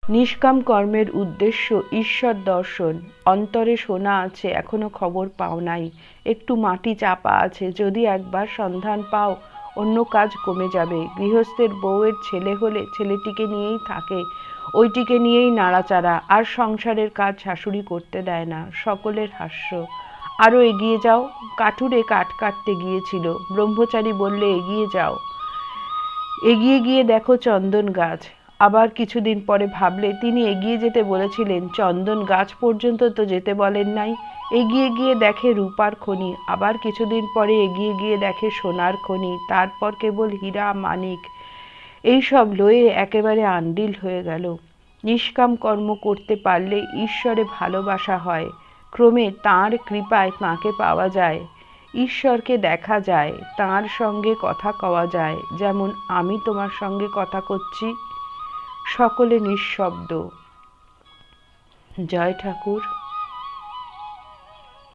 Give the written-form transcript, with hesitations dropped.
নিষ্কাম কর্মের উদ্দেশ্য ঈশ্বর দর্শন। অন্তরে শোনা আছে, এখনো খবর পাও নাই, একটু মাটি চাপা আছে, যদি একবার সন্ধান পাও অন্য কাজ কমে যাবে। গৃহস্থের বউয়ের ছেলে হলে ছেলেটিকে নিয়েই থাকে, ওইটিকে নিয়েই নাড়াচাড়া, আর সংসারের কাজ শাশুড়ি করতে দেয় না। সকলের হাস্য। আরো এগিয়ে যাও। কাঠুরে কাঠ কাটতে গিয়েছিল, ব্রহ্মচারী বললে এগিয়ে যাও। এগিয়ে গিয়ে দেখো চন্দন গাছ। আবার কিছুদিন পরে ভাবলে তিনি এগিয়ে যেতে বলেছিলেন, চন্দন গাছ পর্যন্ত তো যেতে বলেন নাই। এগিয়ে গিয়ে দেখে রূপার খনি, আবার কিছুদিন পরে এগিয়ে গিয়ে দেখে সোনার খনি, তারপর কেবল হীরা মানিক, এইসব লয়ে একেবারে আন্ডিল হয়ে গেল। নিষ্কাম কর্ম করতে পারলে ঈশ্বরে ভালোবাসা হয়, ক্রমে তাঁর কৃপায় তাঁকে পাওয়া যায়, ঈশ্বরকে দেখা যায়, তাঁর সঙ্গে কথা কওয়া যায়, যেমন আমি তোমার সঙ্গে কথা করছি। সকলে নিঃশব্দ। জয় ঠাকুর।